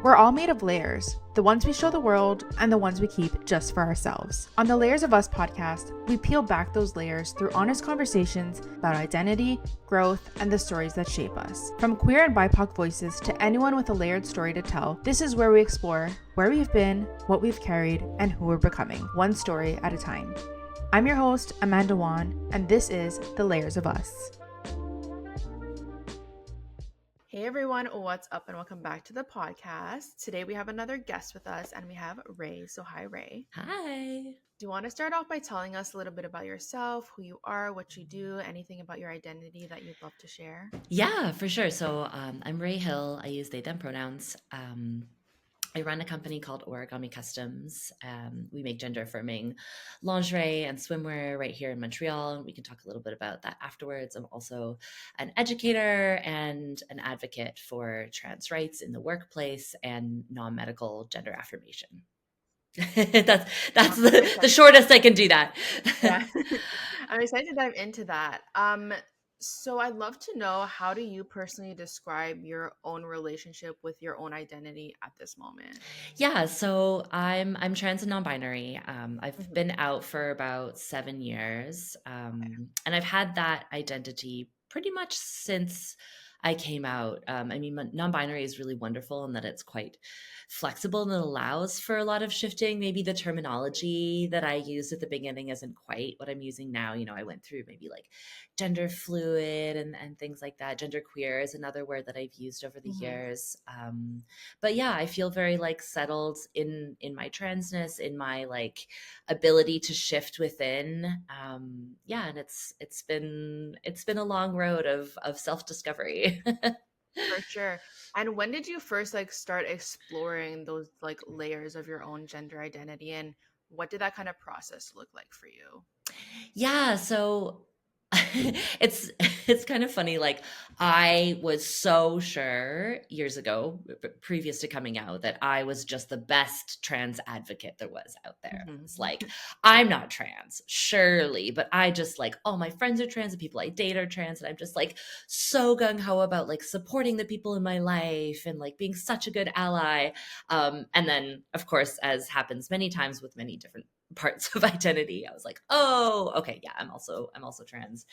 We're all made of layers, the ones we show the world and the ones we keep just for ourselves. On the Layers of Us podcast, we peel back those layers through honest conversations about identity, growth, and the stories that shape us. From queer and BIPOC voices to anyone with a layered story to tell, this is where we explore where we've been, what we've carried, and who we're becoming, one story at a time. I'm your host, Amanda Wan, and this is The Layers of Us. Hey everyone, what's up and welcome back to the podcast. Today we have another guest with us and we have Ray. So hi Ray. Hi. Do you want to start off by telling us a little bit about yourself, who you are, what you do, anything about your identity that you'd love to share? Yeah, for sure. So I'm Ray Hill. I use they, them pronouns. I run a company called Origami Customs. We make gender-affirming lingerie and swimwear right here in Montreal. We can talk a little bit about that afterwards. I'm also an educator and an advocate for trans rights in the workplace and non-medical gender affirmation. that's the shortest I can do that. Yeah. I'm excited to dive into that. So I'd love to know, how do you personally describe your own relationship with your own identity at this moment? Yeah, so I'm trans and non-binary. I've been out for about 7 years, and I've had that identity pretty much since I came out. I mean, non-binary is really wonderful in that it's quite flexible and it allows for a lot of shifting. Maybe the terminology that I used at the beginning isn't quite what I'm using now. You know, I went through maybe like gender fluid and things like that. Gender queer is another word that I've used over the years. But yeah, I feel very like settled in my transness, in my like ability to shift within. Yeah, and it's been a long road of self-discovery. For sure. And when did you first like start exploring those like layers of your own gender identity, and what did that kind of process look like for you? Yeah, so it's it's kind of funny. Like I was so sure years ago, previous to coming out, that I was just the best trans advocate there was out there. It's like, I'm not trans, surely, but I just like all my friends are trans, the people I date are trans, and I'm just like so gung ho about like supporting the people in my life and like being such a good ally. And then, of course, as happens many times with many different parts of identity, I was like, oh, okay, yeah, I'm also trans.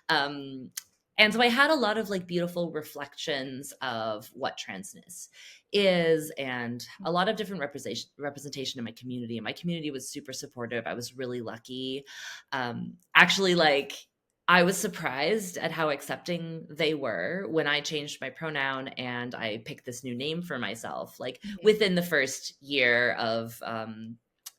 um and so I had a lot of like beautiful reflections of what transness is, and a lot of different representation in my community, and my community was super supportive. I was really lucky. Actually, like I was surprised at how accepting they were when I changed my pronoun and I picked this new name for myself, like within the first year of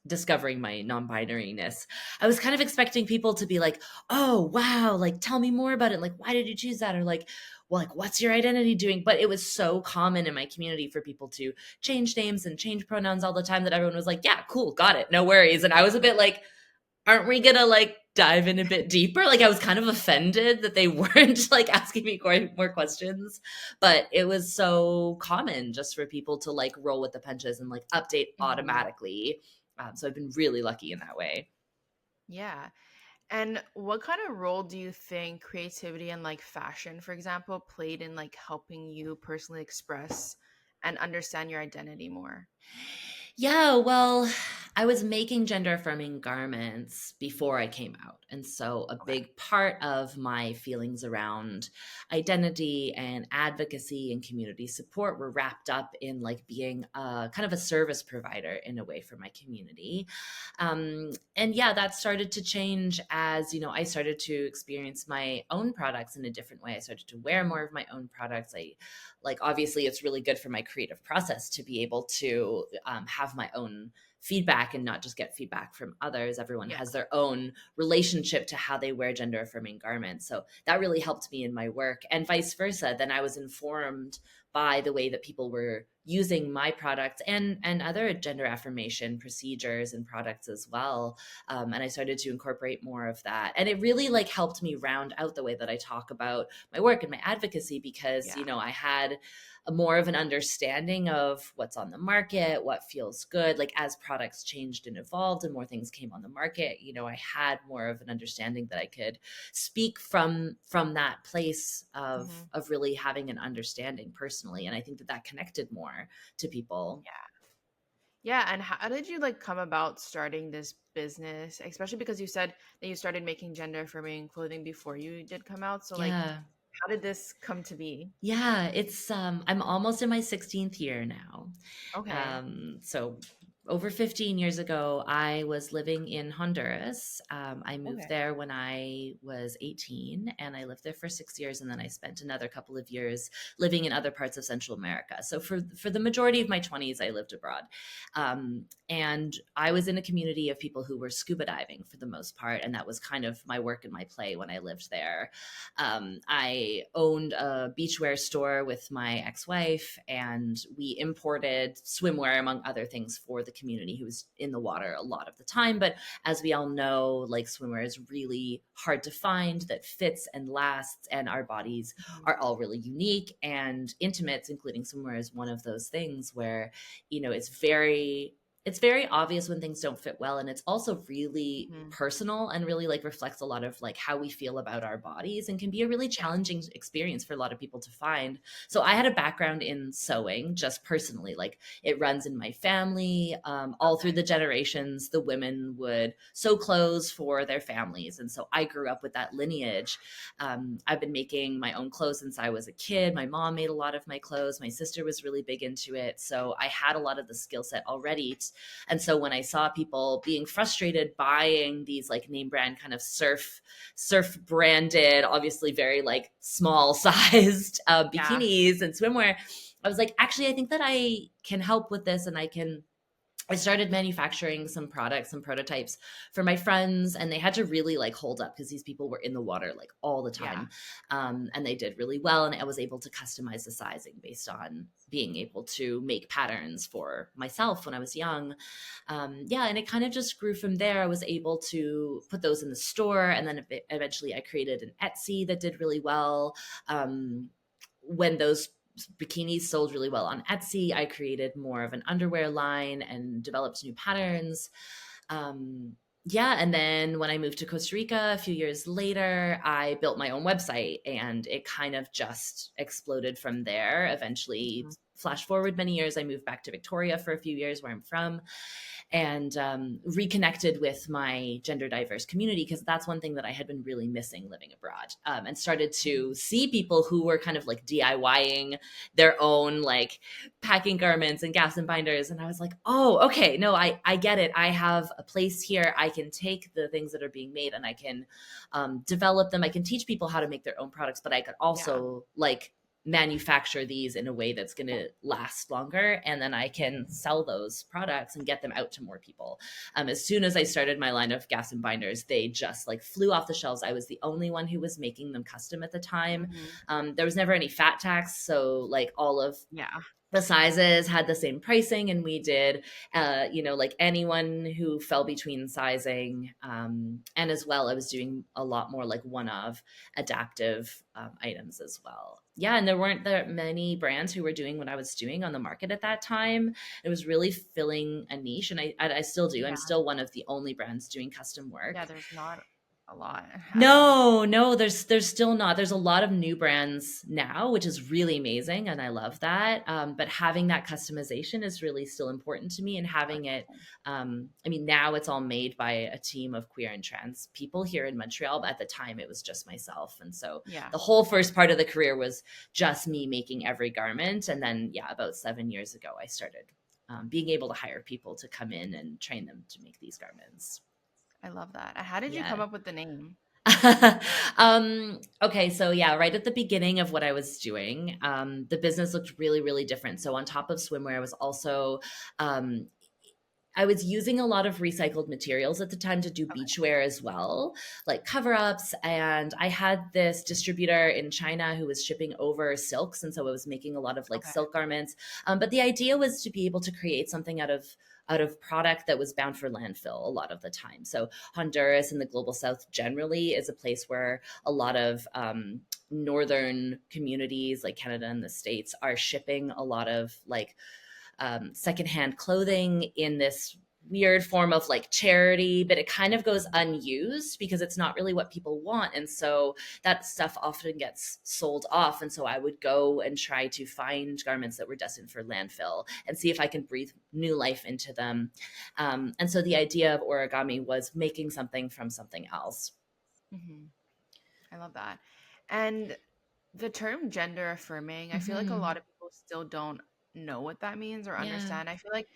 discovering my non-binariness. I was kind of expecting people to be like, oh wow, like tell me more about it, like why did you choose that, or like, well, like what's your identity doing? But it was so common in my community for people to change names and change pronouns all the time that everyone was like, yeah, cool, got it, no worries. And I was a bit like, aren't we gonna like dive in a bit deeper? Like I was kind of offended that they weren't like asking me more questions, but it was so common just for people to like roll with the punches and like update automatically. So I've been really lucky in that way. Yeah. And what kind of role do you think creativity and like fashion, for example, played in like helping you personally express and understand your identity more? Yeah, well, I was making gender affirming garments before I came out. And so a Okay. big part of my feelings around identity and advocacy and community support were wrapped up in like being a kind of a service provider in a way for my community. And yeah, that started to change as, you know, I started to experience my own products in a different way. I started to wear more of my own products. I like, obviously it's really good for my creative process to be able to have my own feedback and not just get feedback from others. Everyone Yeah. has their own relationship to how they wear gender affirming garments. So that really helped me in my work, and vice versa. Then I was informed by the way that people were using my products and other gender affirmation procedures and products as well. And I started to incorporate more of that. And it really like helped me round out the way that I talk about my work and my advocacy, because, Yeah. you know, I had more of an understanding of what's on the market, what feels good. Like as products changed and evolved and more things came on the market, you know, I had more of an understanding that I could speak from that place of really having an understanding personally. And I think that that connected more. more to people. Yeah, and how did you like come about starting this business? Especially because you said that you started making gender affirming clothing before you did come out. So like Yeah. how did this come to be? Yeah, it's I'm almost in my 16th year now. Okay. So over 15 years ago, I was living in Honduras. I moved Okay. there when I was 18, and I lived there for 6 years, and then I spent another couple of years living in other parts of Central America. So for the majority of my 20s, I lived abroad, and I was in a community of people who were scuba diving for the most part, and that was kind of my work and my play when I lived there. I owned a beachwear store with my ex-wife, and we imported swimwear, among other things, for the community who was in the water a lot of the time. But as we all know, like, swimwear is really hard to find that fits and lasts, and our bodies Mhm. are all really unique and intimates, including swimwear is one of those things where, it's very obvious when things don't fit well, and it's also really Mhm. personal and really like reflects a lot of like how we feel about our bodies, and can be a really Yeah. challenging experience for a lot of people to find. So I had a background in sewing, just personally, like it runs in my family. All through Okay. the generations, the women would sew clothes for their families, and so I grew up with that lineage. I've been making my own clothes since I was a kid. My mom made a lot of my clothes. My sister was really big into it, so I had a lot of the skill set already. And so when I saw people being frustrated buying these like name brand kind of surf branded, obviously very like small sized Yeah. bikinis and swimwear, I was like, actually, I think that I can help with this, and I started manufacturing some products, some prototypes for my friends, and they had to really like hold up because these people were in the water like all the Yeah. time. And they did really well. And I was able to customize the sizing based on being able to make patterns for myself when I was young. Yeah, and it kind of just grew from there. I was able to put those in the store, and then eventually I created an Etsy that did really well. When those bikinis sold really well on Etsy, I created more of an underwear line and developed new patterns. Um, yeah, and then when I moved to Costa Rica a few years later, I built my own website, and it kind of just exploded from there. Eventually, Mhm. flash forward many years, I moved back to Victoria for a few years, where I'm from, and reconnected with my gender diverse community, because that's one thing that I had been really missing living abroad, and started to Mhm. see people who were kind of like DIYing their own like packing garments and gaps and binders. And I was like, oh, okay, no, I get it. I have a place here. I can take the things that are being made, and I can develop them. I can teach people how to make their own products, but I could Yeah. also like manufacture these in a way that's going to last longer, and then I can sell those products and get them out to more people. As soon as I started my line of gas and binders, they just like flew off the shelves. I was the only one who was making them custom at the time. Mhm. There was never any fat tax, so like all of Yeah. the sizes had the same pricing, and we did like anyone who fell between sizing, and as well I was doing a lot more like one of adaptive items as well. Yeah, and there weren't that many brands who were doing what I was doing on the market at that time. It was really filling a niche, and I still do. I'm Yeah. still one of the only brands doing custom work. Yeah, there's not a lot. No, there's still not. There's a lot of new brands now, which is really amazing, and I love that. But having that customization is really still important to me, and having it. I mean, now it's all made by a team of queer and trans people here in Montreal, but at the time it was just myself, and so Yeah. the whole first part of the career was just me making every garment, and then yeah, about 7 years ago, I started being able to hire people to come in and train them to make these garments. I love that. How did you come Yeah. up with the name? Okay, so yeah, right at the beginning of what I was doing, the business looked really, really different. So on top of swimwear, I was also um, I was using a lot of recycled materials at the time to do Okay. beachwear as well, like cover ups. And I had this distributor in China who was shipping over silks. And so I was making a lot of like Okay. silk garments. But the idea was to be able to create something out of product that was bound for landfill a lot of the time. So Honduras and the global south generally is a place where a lot of northern communities like Canada and the States are shipping a lot of like secondhand clothing in this weird form of like charity, but it kind of goes unused because it's not really what people want. And so that stuff often gets sold off. And so I would go and try to find garments that were destined for landfill and see if I can breathe new life into them. And so the idea of origami was making something from something else. Hmm. I love that. And the term gender affirming, I feel like a Mm-hmm. lot of people still don't know what that means or Yeah. understand. I feel like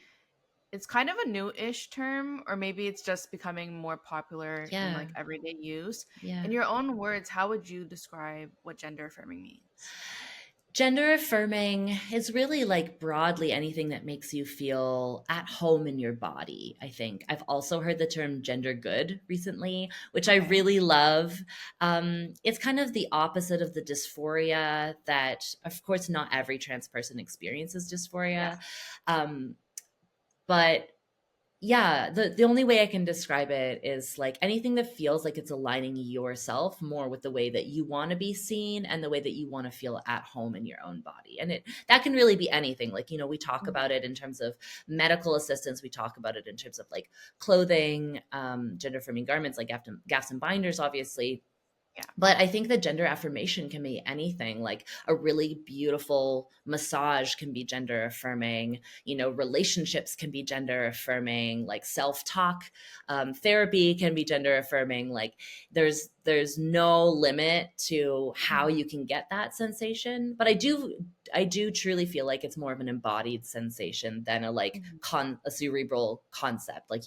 it's kind of a new-ish term, or maybe it's just becoming more popular in Yeah. like everyday use. Yeah. In your own words, how would you describe what gender affirming means? Gender affirming is really like broadly anything that makes you feel at home in your body, I think. I've also heard the term gender good recently, which I Okay. really love. It's kind of the opposite of the dysphoria that, of course, not every trans person experiences Yeah. dysphoria. Um, but yeah, the only way I can describe it is like anything that feels like it's aligning yourself more with the way that you want to be seen and the way that you want to feel at home in your own body. And it that can really be anything. Like, we talk about Mhm. it in terms of medical assistance, we talk about it in terms of like clothing, gender affirming garments like gaps and binders, obviously. Yeah. But I think that gender affirmation can be anything. Like a really beautiful massage can be gender affirming. Relationships can be gender affirming. Like self talk, therapy can be gender affirming. Like there's no limit to how Mhm. you can get that sensation. But I do truly feel like it's more of an embodied sensation than Mhm. a cerebral concept. Like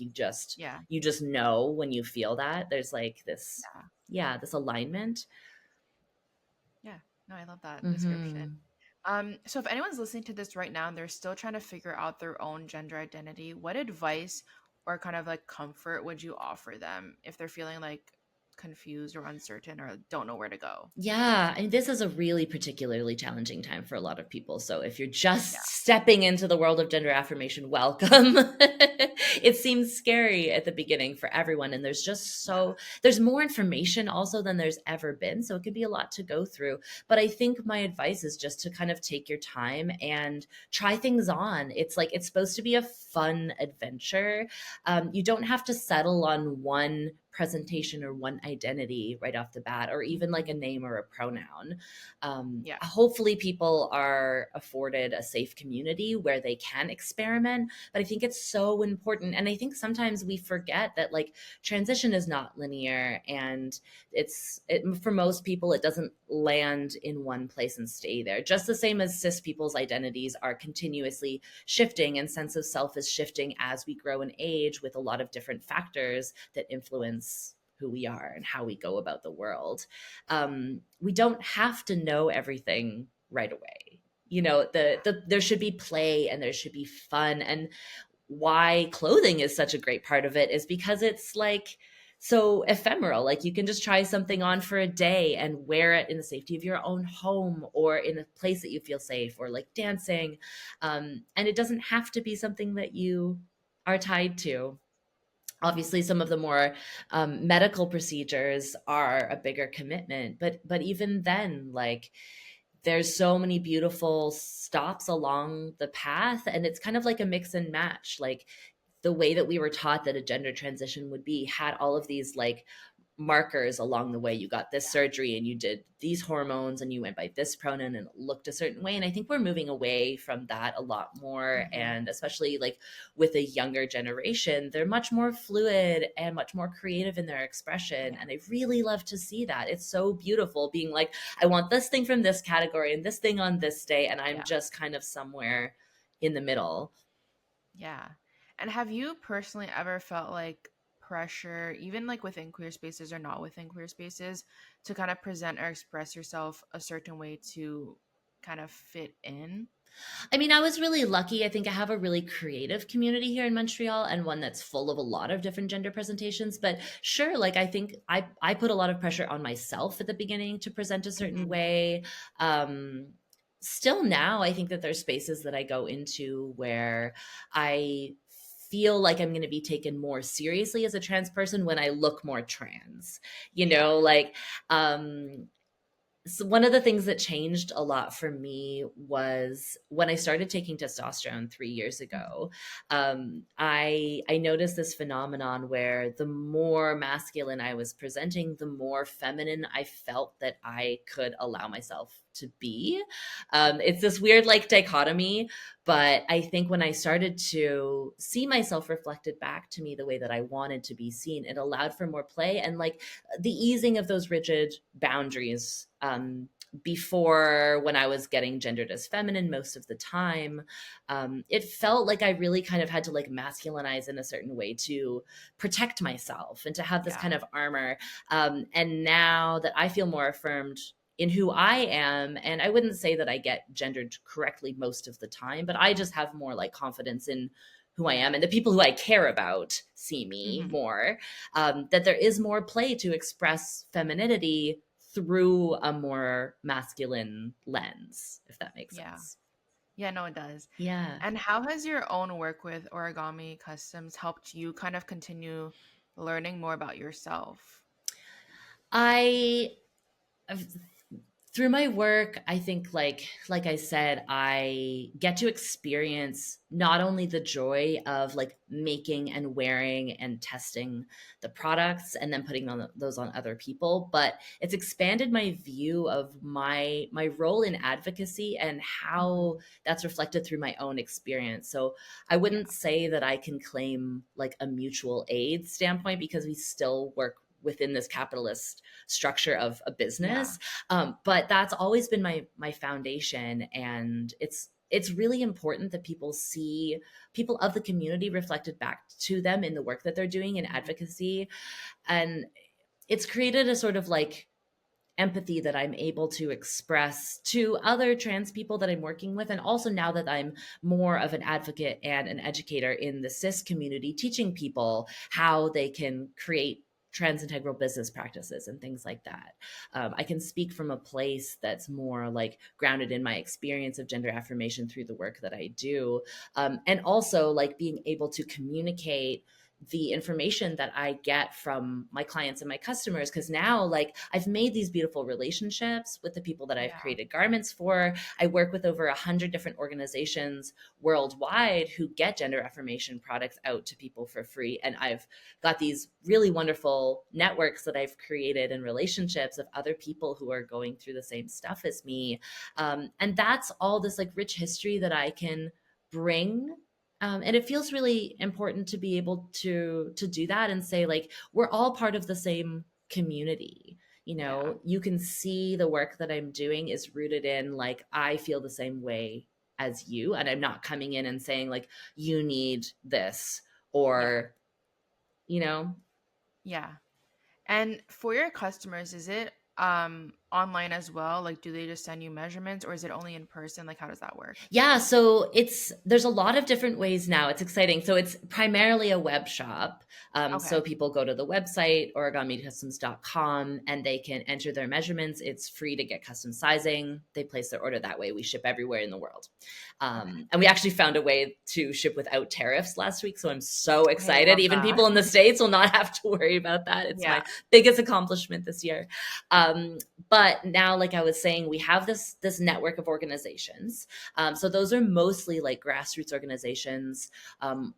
Yeah. you just know when you feel that. There's like this, Yeah. yeah, this alignment. Yeah. No, I love that description. Hmm. So if anyone's listening to this right now and they're still trying to figure out their own gender identity, what advice or kind of like comfort would you offer them if they're feeling like confused or uncertain or don't know where to go? Yeah, I mean, this is a really particularly challenging time for a lot of people. So if you're Yeah. just stepping into the world of gender affirmation, welcome. It seems scary at the beginning for everyone. And Yeah. there's more information also than there's ever been. So it could be a lot to go through. But I think my advice is just to kind of take your time and try things on. It's supposed to be a fun adventure. You don't have to settle on one presentation or one identity right off the bat, or even like a Mhm. name or a pronoun. Yeah. Hopefully, people are afforded a safe community where they can experiment. But I think it's so important. And I think sometimes we forget that like transition is not linear, and for most people, it doesn't land in one place and stay there. Just the same as cis people's identities are continuously shifting, and sense of self is shifting as we grow in age with a lot of different factors that influence who we are and how we go about the world. We don't have to know everything right away. There should be play and there should be fun. And why clothing is such a great part of it is because it's like so ephemeral. Like you can just try something on for a day and wear it in the safety of your own home or in a place that you feel safe, or like dancing. And it doesn't have to be something that you are tied to. Mhm. Obviously, some of the more medical procedures are a bigger commitment, but even then, like there's so many beautiful stops along the path, and it's kind of like a mix and match. Like the way that we were taught that a gender transition would be had all of these like markers along the way. You got this surgery and you did these hormones and you went by this pronoun and it looked a certain way. And I think we're moving away from that a lot more. Mhm. And especially like with a younger generation, they're much more fluid and much more creative in their expression. Yeah. And I really love to see that. It's so beautiful being like, I want this thing from this category and this thing on this day. And I'm Yeah. just kind of somewhere in the middle. Yeah. And have you personally ever felt like pressure, even like within queer spaces or not within queer spaces, to kind of present or express yourself a certain way to kind of fit in? I mean, I was really lucky. I think I have a really creative community here in Montreal, and one that's full of a lot of different gender presentations. But sure, like I think I put a lot of pressure on myself at the beginning to present a certain Mhm. way. Um, Still now, I think that there's spaces that I go into where I feel like I'm going to be taken more seriously as a trans person when I look more trans. You Yeah. know, like um So one of the things that changed a lot for me was when I started taking testosterone 3 years Mhm. ago. I noticed this phenomenon where the more masculine I was presenting, the more feminine I felt that I could allow myself to be. It's this weird like dichotomy, but I think when I started to see myself reflected back to me the way that I wanted to be seen, it allowed for more play and like the easing of those rigid boundaries. Before, when I was getting gendered as feminine most of the time, it felt like I really kind of had to like masculinize in a certain way to protect myself and to have this Yeah. kind of armor. And now that I feel more affirmed in who I am, and I wouldn't say that I get gendered correctly most of the time, but I just have more like confidence in who I am, and the people who I care about see me Hmm. more, that there is more play to express femininity through a more masculine lens, if that makes Yeah. sense. Yeah, no, it does. Yeah. And how has your own work with Origami Customs helped you kind of continue learning more about yourself? I through my work, I think like I said, I get to experience not only the joy of like making and wearing and testing the products and then putting those on other people, but it's expanded my view of my role in advocacy and how Hmm. that's reflected through my own experience. So I Yeah. wouldn't say that I can claim like a mutual aid standpoint because we still work within this capitalist structure of a Yeah. business, but that's always been my foundation, and it's really important that people see people of the community reflected back to them in the work that they're doing in Hmm. advocacy. And it's created a sort of like empathy that I'm able to express to other trans people that I'm working with. And also now that I'm more of an advocate and an educator in the cis community, teaching people how they can create trans integral business practices and things like that. I can speak from a place that's more like grounded in my experience of gender affirmation through the work that I do. And also like being able to communicate the information that I get from my clients and my customers. Because now, like, I've made these beautiful relationships with the people that I've Yeah. created garments for. I work with over 100 different organizations worldwide who get gender affirmation products out to people for free. And I've got these really wonderful networks that I've created and relationships of other people who are going through the same stuff as me. And that's all this like rich history that I can bring, and it feels really important to be able to do that and say like we're all part of the same community. You Yeah. know, you can see the work that I'm doing is rooted in like I feel the same way as you, and I'm not coming in and saying like you need this, Yeah. or you know. Yeah. And for your customers, is it online as well? Like, do they just send you measurements or is it only in person? Like, how does that work? Yeah, so there's a lot of different ways now. It's exciting. So it's primarily a web shop. So Okay. people go to the website origamicustoms.com and they can enter their measurements. It's free to get custom sizing. They place their order that way. We ship everywhere in the world. Okay. And we actually found a way to ship without tariffs last week. So I'm so Okay, excited. love Even that. people in the States will not have to worry about that. It's Yeah. my biggest accomplishment this year. Um, but now, like I was saying, we have this network of organizations. So those are mostly like grassroots organizations,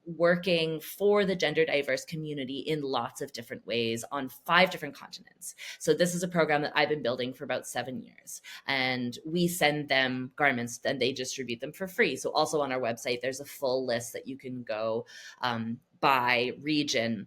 working for the gender diverse community in lots of different ways on 5 different continents. So this is a program that I've been building for about 7 years, and we send them garments and they distribute them for free. So also on our website, there's a full list that you can go, by region,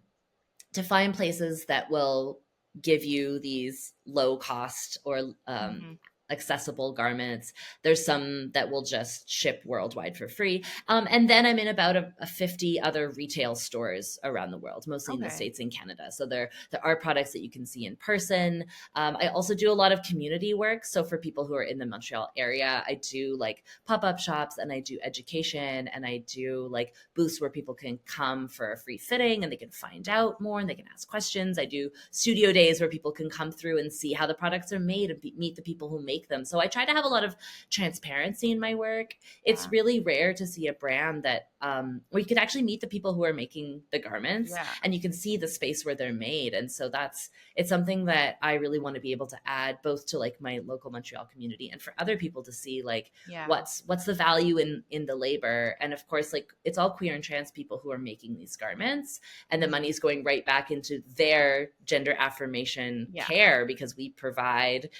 to find places that will give you these low cost or Hmm. accessible garments. There's some that will just ship worldwide for free. And then I'm in about a 50 other retail stores around the world, mostly in the Okay. States and Canada. So there are products that you can see in person. I also do a lot of community work. So for people who are in the Montreal area, I do like pop-up shops and I do education and I do like booths where people can come for a free fitting and they can find out more and they can ask questions. I do studio days where people can come through and see how the products are made and meet the people who make make them. So I try to have a lot of transparency in my work. It's Yeah. really rare to see a brand that where you could actually meet the people who are making the garments, Yeah. and you can see the space where they're made. And so it's something that I really want to be able to add both to like my local Montreal community and for other people to see like Yeah. what's the value in the labor. And of course, like it's all queer and trans people who are making these garments, and the money's going right back into their gender affirmation Yeah. care, because we provide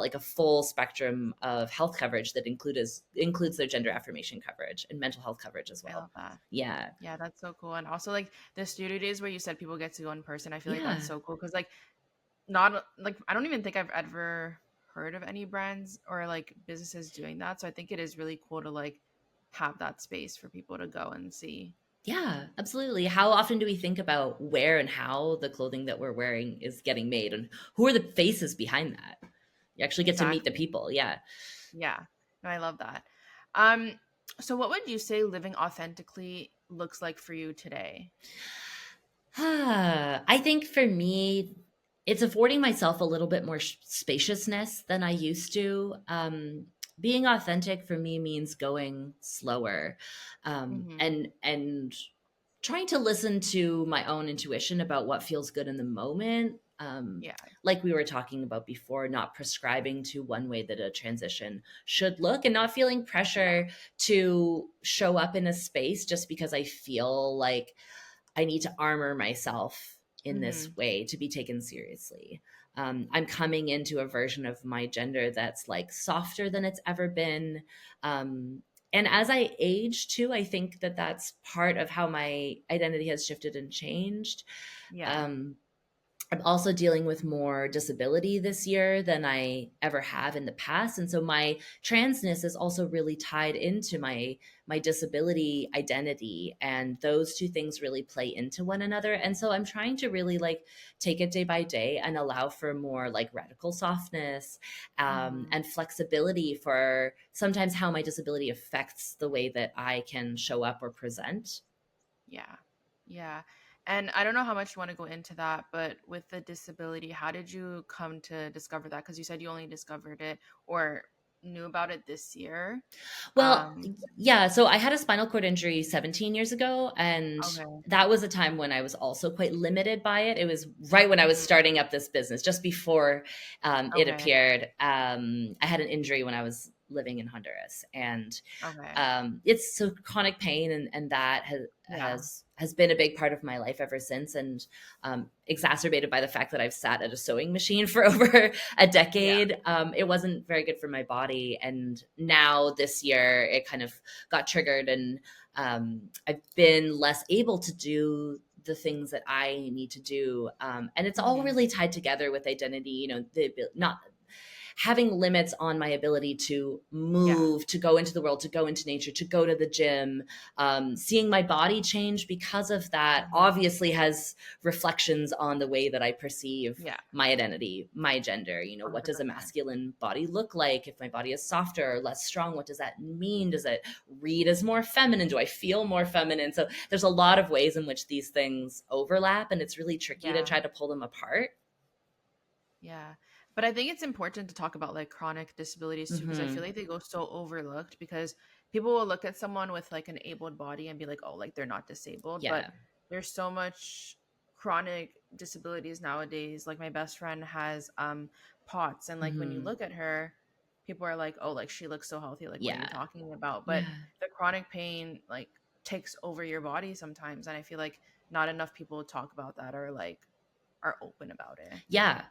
like a full spectrum of health coverage that includes their gender affirmation coverage and mental health coverage as I well. love that. Yeah. Yeah, that's so cool. And also like the studio days where you said people get to go in person, I feel like that's Yeah. so cool because like not like I don't even think I've ever heard of any brands or like businesses doing that. So I think it is really cool to like have that space for people to go and see. Yeah, absolutely. How often do we think about where and how the clothing that we're wearing is getting made, and who are the faces behind that? You actually get to meet the Exactly. people. Yeah. Yeah. No, I love that. Um, so what would you say living authentically looks like for you today? I think for me, it's affording myself a little bit more spaciousness than I used to. Being authentic for me means going slower, Mm-hmm. and trying to listen to my own intuition about what feels good in the moment. Yeah. Like we were talking about before, not prescribing to one way that a transition should look, and not feeling Yeah. pressure to show up in a space just because I feel like I need to armor myself in Mm-hmm. this way to be taken seriously. I'm coming into a version of my gender that's like softer than it's ever been. And as I age too, I think that that's part of how my identity has shifted and changed. Yeah. Um, I'm also dealing with more disability this year than I ever have in the past, and so my transness is also really tied into my disability identity, and those two things really play into one another. And so I'm trying to really like take it day by day and allow for more like radical softness, Mm-hmm. and flexibility for sometimes how my disability affects the way that I can show up or present. Yeah. Yeah. And I don't know how much you want to go into that, but with the disability, how did you come to discover that? Because you said you only discovered it or knew about it this year. Well, Um, yeah. So I had a spinal cord injury 17 years ago, and okay. that was a time when I was also quite limited by it. It was right when I was Mm-hmm. starting up this business, just before it Okay. appeared. I had an injury when I was living in Honduras, and Okay. it's so chronic pain, and that Yeah. has been a big part of my life ever since, and exacerbated by the fact that I've sat at a sewing machine for over a Yeah. decade. It wasn't very good for my body, and now this year it kind of got triggered, and I've been less able to do the things that I need to do, and it's all Mm-hmm. really tied together with identity. Not having limits on my ability to Yeah. move, to go into the world, to go into nature, to go to the gym, seeing my body change because of that Mm-hmm. obviously has reflections on the way that I perceive Yeah. my identity, my gender. What does a 100%. masculine body look like? If my body is softer or less strong, what does that mean? Does it read as more feminine? Do I feel more feminine? So there's a lot of ways in which these things overlap, and it's really tricky to Yeah. try to pull them apart. Yeah. But I think it's important to talk about like chronic disabilities too, because I feel Hmm. like they go so overlooked because people will look at someone with like an abled body and be like, oh, like they're not disabled. But Yeah. there's so much chronic disabilities nowadays. Like my best friend has POTS, and like when you Hmm. look at her, people are like, oh, like she looks so healthy. Like what are you Yeah. talking about? But Yeah. the chronic pain like takes over your body sometimes. And I feel like not enough people talk about that or like are open about it. Yeah.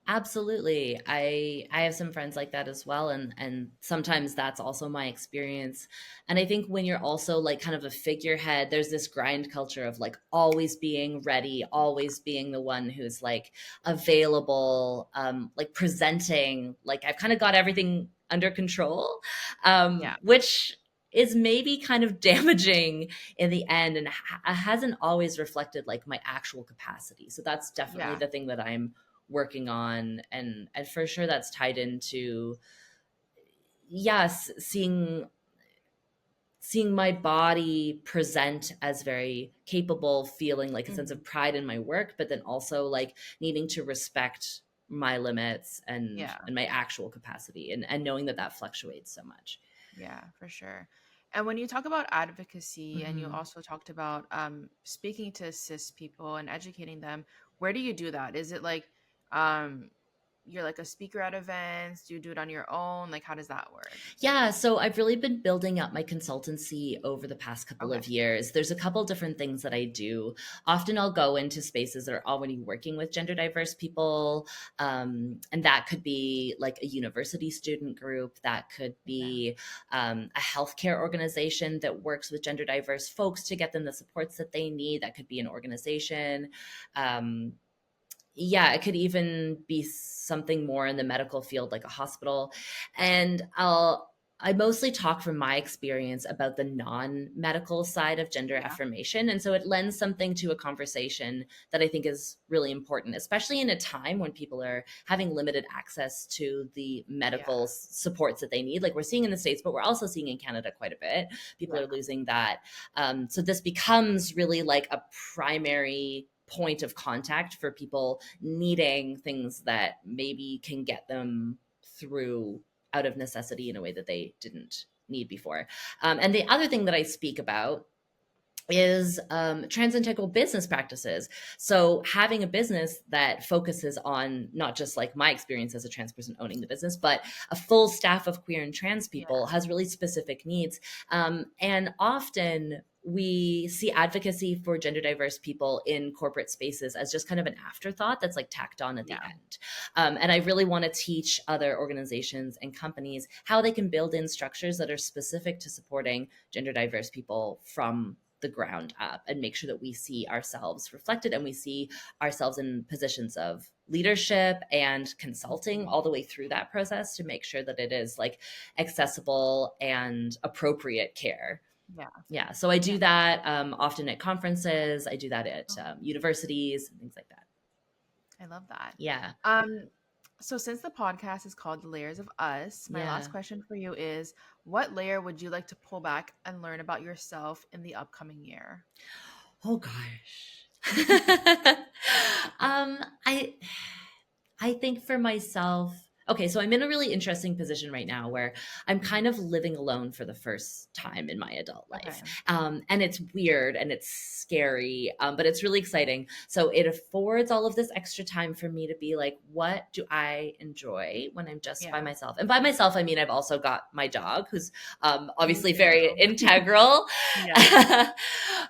Absolutely. I have some friends like that as well, and sometimes that's also my experience. And I think when you're also like kind of a figurehead, there's this grind culture of like always being ready, always being the one who's like available, like presenting like I've kind of got everything under control, Yeah. which is maybe kind of damaging in the end, and hasn't always reflected like my actual capacity. So that's definitely Yeah. the thing that I'm working on, and for sure that's tied into, yes, seeing my body present as very capable, feeling like a sense Mhm. of pride in my work, but then also like needing to respect my limits Yeah. and my actual capacity, and knowing that that fluctuates so much. Yeah, for sure. And when you talk about advocacy and you Hmm. also talked about speaking to cis people and educating them, where do you do that? Is it like um, you're like a speaker at events? Do you do it on your own? Like, how does that work? Yeah, so I've really been building up my consultancy over the past couple Okay. of years. There's a couple different things that I do. Often I'll go into spaces that are already working with gender diverse people. And that could be like a university student group, that could Okay. be a healthcare organization that works with gender diverse folks to get them the supports that they need. That could be an organization. Um, yeah, it could even be something more in the medical field, like a hospital. And I mostly talk from my experience about the non-medical side of gender Yeah. affirmation. And so it lends something to a conversation that I think is really important, especially in a time when people are having limited access to the Yeah. medical supports that they need. Like we're seeing in the States, but we're also seeing in Canada quite a bit. People Yeah. are losing that. So this becomes really like a primary point of contact for people needing things that maybe can get them through out of necessity in a way that they didn't need before. And the other thing that I speak about is trans integral business practices. So having a business that focuses on not just like my experience as a trans person owning the business, but a full staff of queer and trans people Yeah. has really specific needs. And often we see advocacy for gender diverse people in corporate spaces as just kind of an afterthought that's like tacked on at the Yeah. end. And I really want to teach other organizations and companies how they can build in structures that are specific to supporting gender diverse people from the ground up, and make sure that we see ourselves reflected and we see ourselves in positions of leadership and consulting all the way through that process to make sure that it is like accessible and appropriate care. Yeah. Yeah, so I Yeah. do that often at conferences. I do that at Oh, universities and things like that. I love that. Yeah. Um, so since the podcast is called The Layers of Us, my last Yeah. question for you is what layer would you like to pull back and learn about yourself in the upcoming year? Oh gosh. um, I I think for myself, okay, so I'm in a really interesting position right now where I'm kind of living alone for the first time in my adult Okay. life. And it's weird and it's scary, but it's really exciting. So it affords all of this extra time for me to be like, what do I enjoy when I'm just by Yeah. myself? And by myself, I mean, I've also got my dog who's Me obviously very too. integral. Yeah.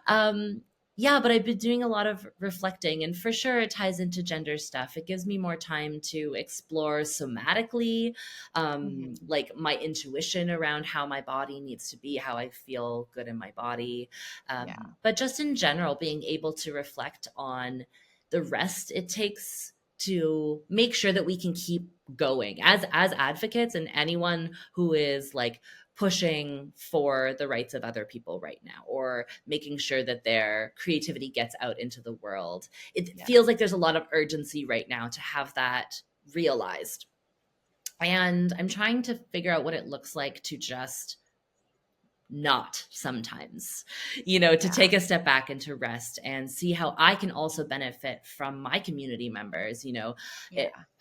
um, yeah, but I've been doing a lot of reflecting, and for sure it ties into gender stuff. It gives me more time to explore somatically, Hmm. like my intuition around how my body needs to be, how I feel good in my body. Yeah. But just in general, being able to reflect on the rest it takes to make sure that we can keep going as advocates, and anyone who is like pushing for the rights of other people right now, or making sure that their creativity gets out into the world. It Yeah. feels like there's a lot of urgency right now to have that realized. And I'm trying to figure out what it looks like to just not sometimes, to Yeah. take a step back and to rest and see how I can also benefit from my community members. Yeah.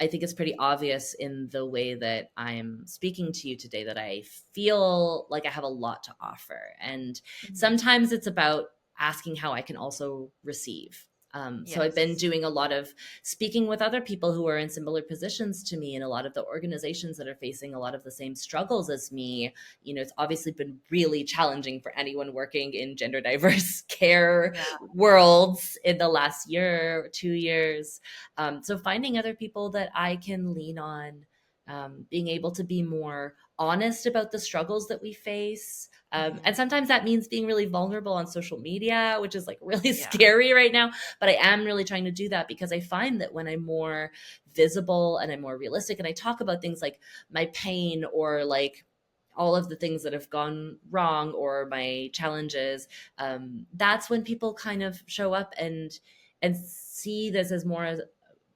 I think it's pretty obvious in the way that I'm speaking to you today that I feel like I have a lot to offer. And Hmm. sometimes it's about asking how I can also receive. So I've been Yes. doing a lot of speaking with other people who are in similar positions to me, and a lot of the organizations that are facing a lot of the same struggles as me. It's obviously been really challenging for anyone working in gender diverse care Yeah. worlds in the last year, 2 years. So finding other people that I can lean on, being able to be more honest about the struggles that we face. And Hmm. sometimes that means being really vulnerable on social media, which is like really Yeah. scary right now. But I am really trying to do that because I find that when I'm more visible and I'm more realistic and I talk about things like my pain or like all of the things that have gone wrong or my challenges, that's when people kind of show up and see this as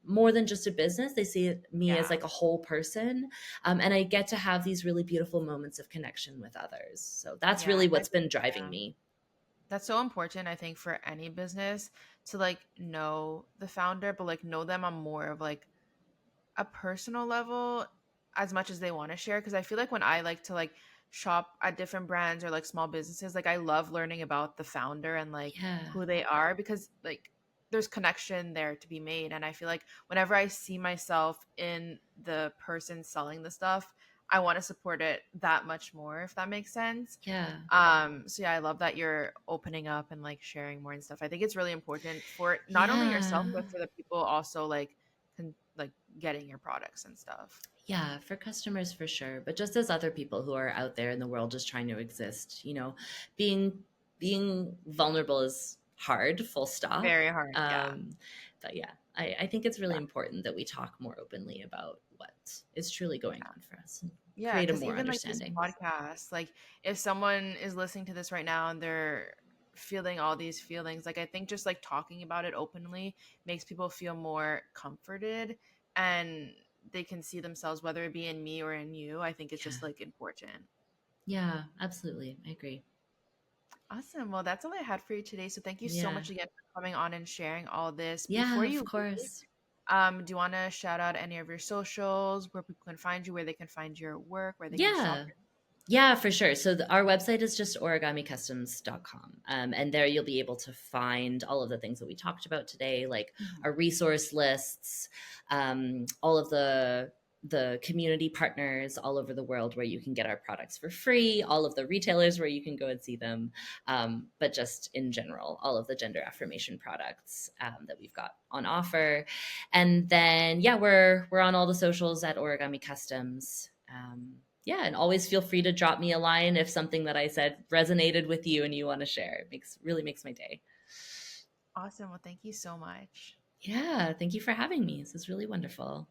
more than just a business. They see me as Yeah. like a whole person, and I get to have these really beautiful moments of connection with others. So that's Yeah. really I what's think, been driving yeah. me. That's so important, I think, for any business to like know the founder, but like know them on more of like a personal level as much as they want to share, because I feel like when I like to like shop at different brands or like small businesses, like I love learning about the founder and like Yeah. who they are, because like there's connection there to be made. And I feel like whenever I see myself in the person selling the stuff, I want to support it that much more, if that makes sense. Yeah. So yeah, I love that you're opening up and like sharing more and stuff. I think it's really important for not only yourself Yeah. but for the people also like like getting your products and stuff. Yeah, for customers for sure, but just as other people who are out there in the world just trying to exist, being being vulnerable is hard, full stop. Very hard. Yeah. But yeah, I think it's really Yeah. important that we talk more openly about what is truly going on for us and Yeah, create a because more even like this understanding. podcast, like if someone is listening to this right now and they're feeling all these feelings, like I think just like talking about it openly makes people feel more comforted, and they can see themselves, whether it be in me or in you. I think it's Yeah. just like important. Yeah, absolutely. I agree. Awesome. Well, that's all I had for you today. So thank you so Yeah. much again for coming on and sharing all this. Before Yeah, of you leave, course. do you want to shout out any of your socials, where people can find you, where they can find your work, where they can shop? Yeah. Yeah, for sure. So our website is just origamicustoms.com. And there you'll be able to find all of the things that we talked about today, like Mhm. our resource lists, all of the community partners all over the world where you can get our products for free, all of the retailers where you can go and see them, but just in general, all of the gender affirmation products that we've got on offer. And then, yeah, we're on all the socials at Origami Customs. Yeah, and always feel free to drop me a line if something that I said resonated with you and you want to share. It really makes my day. Awesome. Well, thank you so much. Yeah, thank you for having me. This is really wonderful.